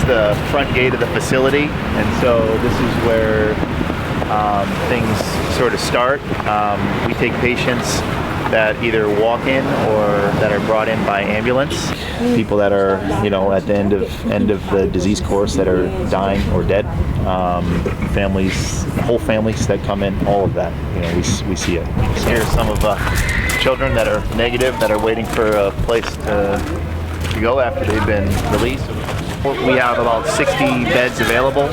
the front gate of the facility, and so this is where things sort of start. We take patients that either walk in or that are brought in by ambulance. People that are, at the end of the disease course that are dying or dead. Families, whole families that come in, all of that. We see it. Here's some of children that are negative, that are waiting for a place to go after they've been released. We have about 60 beds available.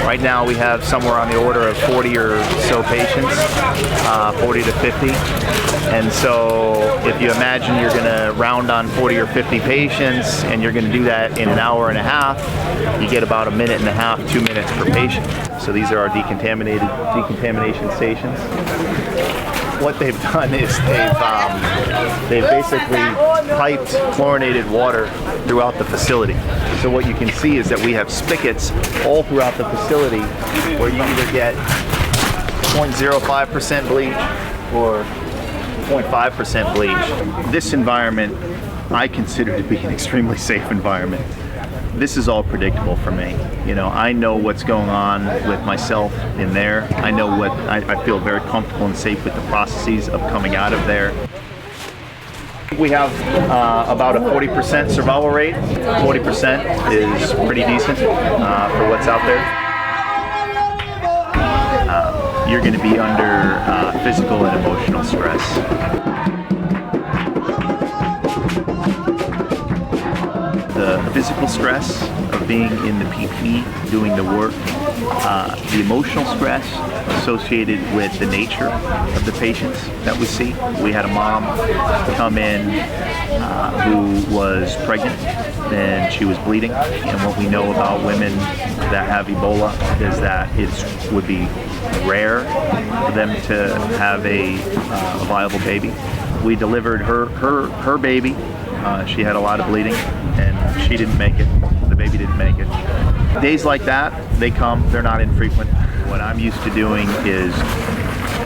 Right now we have somewhere on the order of 40 or so patients, 40 to 50. And so if you imagine you're going to round on 40 or 50 patients and you're going to do that in an hour and a half, you get about a minute and a half, 2 minutes per patient. So these are our decontamination stations. What they've done is they've basically piped chlorinated water throughout the facility. So what you can see is that we have spigots all throughout the facility where you either get 0.05% bleach or 0.5% bleach. This environment I consider to be an extremely safe environment. This is all predictable for me. I know what's going on with myself in there. I know what I feel very comfortable and safe with the processes of coming out of there. We have about a 40% survival rate. 40% is pretty decent for what's out there. You're going to be under physical and emotional stress. The physical stress of being in the PPE, doing the work, the emotional stress associated with the nature of the patients that we see. We had a mom come in who was pregnant and she was bleeding, and what we know about women that have Ebola is that it would be rare for them to have a viable baby. We delivered her baby. She had a lot of bleeding and she didn't make it. The baby didn't make it. Days like that, they come, they're not infrequent. What I'm used to doing is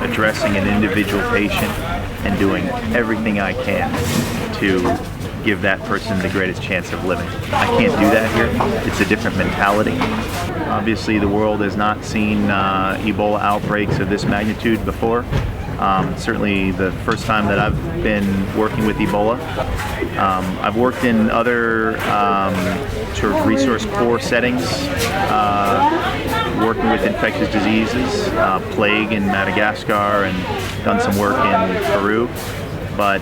addressing an individual patient and doing everything I can to give that person the greatest chance of living. I can't do that here. It's a different mentality. Obviously, the world has not seen Ebola outbreaks of this magnitude before. Certainly the first time that I've been working with Ebola. I've worked in other sort of resource poor settings, working with infectious diseases, plague in Madagascar, and done some work in Peru. But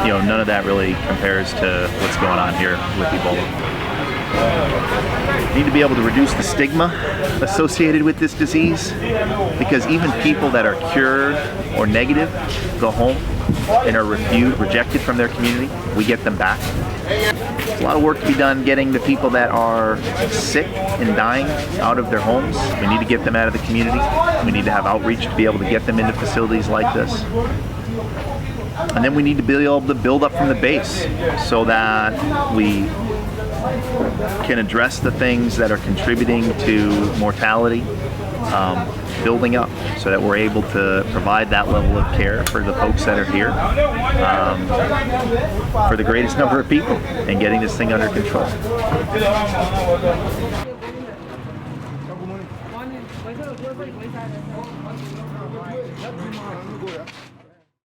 none of that really compares to what's going on here with Ebola. We need to be able to reduce the stigma associated with this disease, because even people that are cured or negative go home and are rejected from their community. We get them back. There's a lot of work to be done getting the people that are sick and dying out of their homes. We need to get them out of the community. We need to have outreach to be able to get them into facilities like this. And then we need to be able to build up from the base so that we can address the things that are contributing to mortality, building up so that we're able to provide that level of care for the folks that are here, for the greatest number of people, and getting this thing under control.